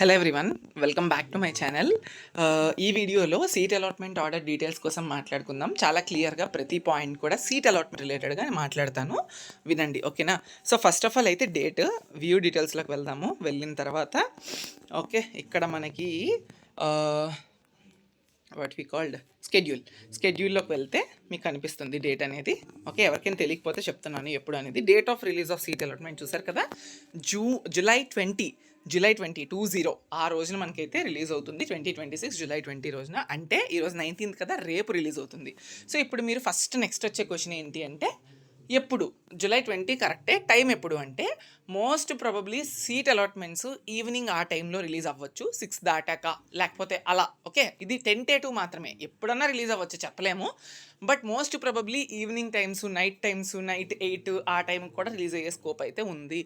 Hello everyone, welcome back to my channel. ఈ వీడియోలో seat allotment order details కోసం మాట్లాడుకుందాం. చాలా క్లియర్గా ప్రతి పాయింట్ కూడా సీట్ అలాట్మెంట్ రిలేటెడ్గా నేను మాట్లాడతాను, వినండి, ఓకేనా? సో ఫస్ట్ ఆఫ్ ఆల్ అయితే డేట్ వ్యూ డీటెయిల్స్లోకి వెళ్దాము. వెళ్ళిన తర్వాత ఓకే, ఇక్కడ మనకి వాట్ వి కాల్డ్ స్కెడ్యూల్లోకి వెళ్తే మీకు కనిపిస్తుంది డేట్ అనేది. ఓకే, ఎవరికైనా తెలియకపోతే చెప్తున్నాను ఎప్పుడు అనేది. Date of release of seat allotment చూసారు కదా, జూలై 20 ఆ రోజున మనకైతే రిలీజ్ అవుతుంది. 2026 జూలై 20 రోజున, అంటే ఈరోజు 19th కదా, రేపు రిలీజ్ అవుతుంది. సో ఇప్పుడు మీరు నెక్స్ట్ వచ్చే క్వశ్చన్ ఏంటి అంటే, ఎప్పుడు జూలై 20 కరెక్టే, టైం ఎప్పుడు అంటే most probably seat allotments evening ఆ టైంలో రిలీజ్ అవ్వచ్చు, 6 దాటాక, లేకపోతే అలా. ఓకే, ఇది టెంటేటివ్ మాత్రమే, ఎప్పుడన్నా రిలీజ్ అవ్వచ్చు, చెప్పలేము. But most probably evening times, night 8 ఆ టైం కూడా రిలీజ్ అయ్యే స్కోప్ అయితే ఉంది.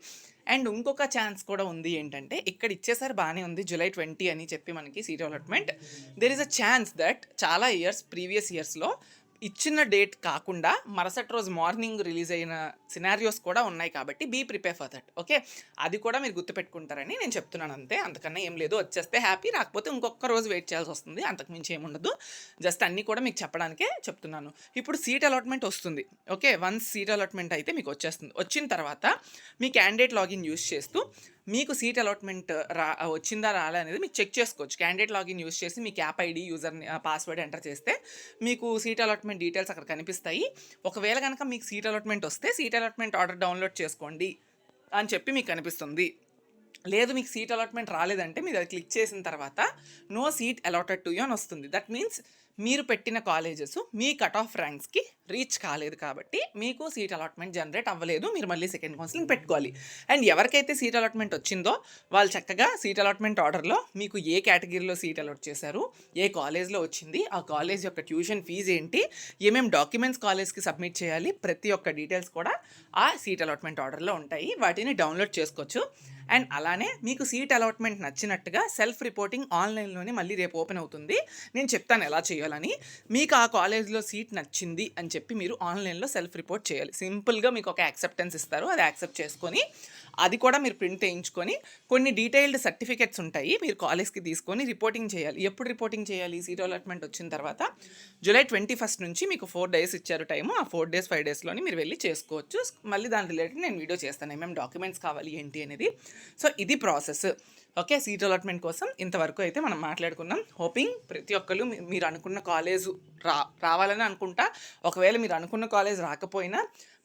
అండ్ ఇంకొక ఛాన్స్ కూడా ఉంది, ఏంటంటే ఇక్కడ ఇచ్చేసారి బాగానే ఉంది జూలై 20 అని చెప్పి మనకి seat allotment. There is a chance that చాలా ప్రీవియస్ ఇయర్స్లో ఇచ్చిన డేట్ కాకుండా మరుసటి రోజు మార్నింగ్ రిలీజ్ అయిన సినారియోస్ కూడా ఉన్నాయి. కాబట్టి be prepare for that. Okay, అది కూడా మీరు గుర్తుపెట్టుకుంటారని నేను చెప్తున్నాను, అంతే, అంతకన్నా ఏం లేదు. వచ్చేస్తే హ్యాపీ, రాకపోతే ఇంకొక రోజు వెయిట్ చేయాల్సి వస్తుంది, అంతకుమించి ఏముండదు. జస్ట్ అన్నీ కూడా మీకు చెప్పడానికే చెప్తున్నాను. ఇప్పుడు సీట్ అలాట్మెంట్ వస్తుంది. ఓకే, వన్స్ సీట్ అలాట్మెంట్ అయితే మీకు వచ్చేస్తుంది. వచ్చిన తర్వాత మీ క్యాండిడేట్ లాగిన్ యూస్ చేస్తూ మీకు సీట్ అలాట్మెంట్ వచ్చిందా రాలే అనేది మీకు చెక్ చేసుకోవచ్చు. క్యాండిడేట్ లాగిన్ యూస్ చేసి మీ CAP ID, user password enter చేస్తే మీకు సీట్ అలాట్మెంట్ డీటెయిల్స్ అక్కడ కనిపిస్తాయి. ఒకవేళ కనుక మీకు సీట్ అలాట్మెంట్ వస్తే సీట్ అలాట్మెంట్ ఆర్డర్ డౌన్లోడ్ చేసుకోండి అని చెప్పి మీకు కనిపిస్తుంది. లేదు మీకు సీట్ అలాట్మెంట్ రాలేదంటే మీరు అది క్లిక్ చేసిన తర్వాత no seat allotted to you అని వస్తుంది. దట్ మీన్స్ మీరు పెట్టిన కాలేజెస్ మీ కట్ ఆఫ్ ర్యాంక్స్కి రీచ్ కాలేదు, కాబట్టి మీకు సీట్ అలాట్మెంట్ జనరేట్ అవ్వలేదు, మీరు మళ్ళీ సెకండ్ కౌన్సిలింగ్ పెట్టుకోవాలి. అండ్ ఎవరికైతే సీట్ అలాట్మెంట్ వచ్చిందో వాళ్ళు చక్కగా సీట్ అలాట్మెంట్ ఆర్డర్లో మీకు ఏ కేటగిరీలో సీట్ అలాట్ చేశారు, ఏ కాలేజ్లో వచ్చింది, ఆ కాలేజ్ యొక్క ట్యూషన్ ఫీజు ఏంటి, ఏమేమి డాక్యుమెంట్స్ కాలేజ్కి సబ్మిట్ చేయాలి, ప్రతి ఒక్క డీటెయిల్స్ కూడా ఆ సీట్ అలాట్మెంట్ ఆర్డర్లో ఉంటాయి. వాటిని డౌన్లోడ్ చేసుకోవచ్చు. అండ్ అలానే మీకు సీట్ అలాట్మెంట్ నచ్చినట్టుగా సెల్ఫ్ రిపోర్టింగ్ ఆన్లైన్లోనే మళ్ళీ రేపు ఓపెన్ అవుతుంది. నేను చెప్తాను ఎలా చేయాలని. మీకు ఆ కాలేజ్లో సీట్ నచ్చింది అని చెప్పి మీరు ఆన్లైన్లో సెల్ఫ్ రిపోర్ట్ చేయాలి. సింపుల్గా మీకు ఒక యాక్సెప్టెన్స్ ఇస్తారు, అది యాక్సెప్ట్ చేసుకొని అది కూడా మీరు ప్రింట్ వేయించుకొని కొన్ని డీటెయిల్డ్ సర్టిఫికెట్స్ ఉంటాయి, మీరు కాలేజ్కి తీసుకొని రిపోర్టింగ్ చేయాలి. ఎప్పుడు రిపోర్టింగ్ చేయాలి? సీట్ అలాట్మెంట్ వచ్చిన తర్వాత జూలై 21 నుంచి మీకు 4 days ఇచ్చారు టైము. ఆ 4 days 5 daysలోని మీరు వెళ్ళి చేసుకోవచ్చు. మళ్ళీ దాని రిలేటెడ్ నేను వీడియో చేస్తాను, ఏమేమి డాక్యుమెంట్స్ కావాలి ఏంటి అనేది. సో ఇది ప్రాసెస్. ఓకే, సీట్ అలాట్మెంట్ కోసం ఇంతవరకు అయితే మనం మాట్లాడుకున్నాం. హోపింగ్ ప్రతి ఒక్కరు మీరు అనుకున్న కాలేజ్ రావాలని అనుకుంటా. ఒకవేళ మీరు అనుకున్న కాలేజ్ రాకపోయినా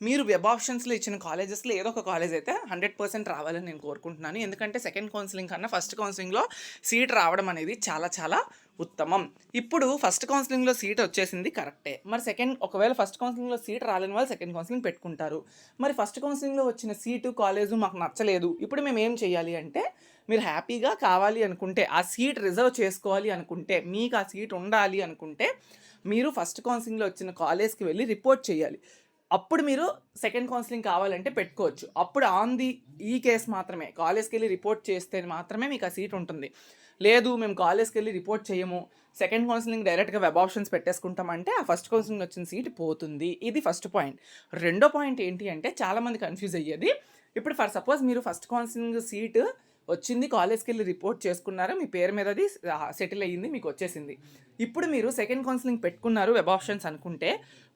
మీరు వెబ్ ఆప్షన్స్లో ఇచ్చిన కాలేజెస్లో ఏదో ఒక కాలేజ్ అయితే 100% రావాలని నేను కోరుకుంటున్నాను. ఎందుకంటే సెకండ్ కౌన్సిలింగ్ కన్నా ఫస్ట్ కౌన్సిలింగ్లో సీట్ రావడం అనేది చాలా చాలా ఉత్తమం. ఇప్పుడు ఫస్ట్ కౌన్సిలింగ్లో సీట్ వచ్చేసింది కరెక్టే, మరి ఒకవేళ ఫస్ట్ కౌన్సిలింగ్లో సీట్ రాలేని వాళ్ళు సెకండ్ కౌన్సిలింగ్ పెట్టుకుంటారు. మరి ఫస్ట్ కౌన్సిలింగ్లో వచ్చిన సీటు కాలేజు మాకు నచ్చలేదు, ఇప్పుడు మేము ఏం చేయాలి అంటే, మీరు హ్యాపీగా కావాలి అనుకుంటే, ఆ సీట్ రిజర్వ్ చేసుకోవాలి అనుకుంటే, మీకు ఆ సీట్ ఉండాలి అనుకుంటే మీరు ఫస్ట్ కౌన్సిలింగ్లో వచ్చిన కాలేజ్కి వెళ్ళి రిపోర్ట్ చేయాలి. అప్పుడు మీరు సెకండ్ కౌన్సిలింగ్ కావాలంటే పెట్టుకోవచ్చు. అప్పుడు ఈ కేసు మాత్రమే కాలేజ్కి వెళ్ళి రిపోర్ట్ చేస్తే మాత్రమే మీకు ఆ సీట్ ఉంటుంది. లేదు మేము కాలేజ్కి వెళ్ళి రిపోర్ట్ చేయము, సెకండ్ కౌన్సిలింగ్ డైరెక్ట్గా వెబ్ ఆప్షన్స్ పెట్టేసుకుంటామంటే ఆ ఫస్ట్ కౌన్సిలింగ్ వచ్చిన సీట్ పోతుంది. ఇది ఫస్ట్ పాయింట్. రెండో పాయింట్ ఏంటి అంటే, చాలామంది కన్ఫ్యూజ్ అయ్యేది, ఇప్పుడు ఫర్ సపోజ్ మీరు ఫస్ట్ కౌన్సిలింగ్ సీట్ వచ్చింది, కాలేజ్కి వెళ్ళి రిపోర్ట్ చేసుకున్నారు, మీ పేరు మీద అది సెటిల్ అయ్యింది, మీకు వచ్చేసింది. ఇప్పుడు మీరు సెకండ్ కౌన్సిలింగ్ పెట్టుకున్నారు వెబ్ ఆప్షన్స్ అనుకుంటే,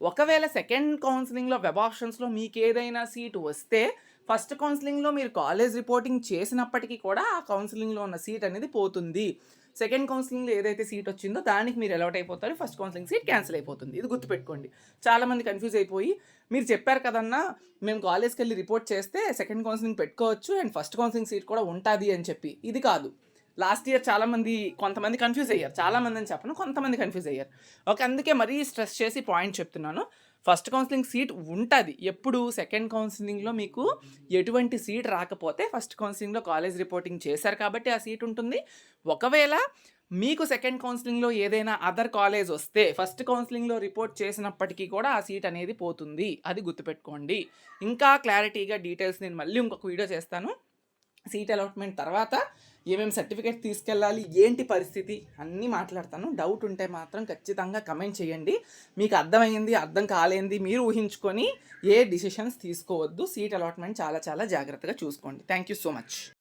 ఒకవేళ సెకండ్ కౌన్సిలింగ్లో వెబ్ ఆప్షన్స్లో మీకు ఏదైనా సీటు వస్తే ఫస్ట్ కౌన్సిలింగ్లో మీరు కాలేజ్ రిపోర్టింగ్ చేసినప్పటికీ కూడా ఆ కౌన్సిలింగ్లో ఉన్న సీట్ అనేది పోతుంది. సెకండ్ కౌన్సిలింగ్లో ఏదైతే సీట్ వచ్చిందో దానికి మీరు అలాట్ అయిపోతారు, ఫస్ట్ కౌన్సిలింగ్ సీట్ క్యాన్సిల్ అయిపోతుంది. ఇది గుర్తుపెట్టుకోండి. చాలామంది కన్ఫ్యూజ్ అయిపోయి, మీరు చెప్పారు కదన్నా మేము కాలేజ్కి వెళ్ళి రిపోర్ట్ చేస్తే సెకండ్ కౌన్సిలింగ్ పెట్టుకోవచ్చు అండ్ ఫస్ట్ కౌన్సిలింగ్ సీట్ కూడా ఉంటుంది అని చెప్పి, ఇది కాదు. లాస్ట్ ఇయర్ కొంతమంది కన్ఫ్యూజ్ అయ్యారు, చాలామంది అని చెప్పను, కొంతమంది కన్ఫ్యూజ్ అయ్యారు. ఓకే, అందుకే మరీ స్ట్రెస్ చేసి పాయింట్ చెప్తున్నాను. ఫస్ట్ కౌన్సిలింగ్ సీట్ ఉంటుంది. ఎప్పుడు? సెకండ్ కౌన్సిలింగ్లో మీకు ఎటువంటి సీట్ రాకపోతే ఫస్ట్ కౌన్సిలింగ్లో కాలేజ్ రిపోర్టింగ్ చేశారు కాబట్టి ఆ సీట్ ఉంటుంది. ఒకవేళ మీకు సెకండ్ కౌన్సిలింగ్లో ఏదైనా అదర్ కాలేజ్ వస్తే ఫస్ట్ కౌన్సిలింగ్లో రిపోర్ట్ చేసినప్పటికీ కూడా ఆ సీట్ అనేది పోతుంది. అది గుర్తుపెట్టుకోండి. ఇంకా క్లారిటీగా డీటెయిల్స్ నేను మళ్ళీ ఇంకొక వీడియో చేస్తాను. సీట్ అలాట్మెంట్ తర్వాత ఏమేమి సర్టిఫికేట్ తీసుకెళ్ళాలి, ఏంటి పరిస్థితి అన్నీ మాట్లాడతాను. డౌట్ ఉంటే మాత్రం ఖచ్చితంగా కమెంట్ చేయండి. మీకు అర్థమైంది, అర్థం కాలేంది మీరు ఊహించుకొని ఏ డిసిషన్స్ తీసుకోవద్దు. సీట్ అలాట్మెంట్ చాలా చాలా జాగ్రత్తగా చూసుకోండి. Thank you so much.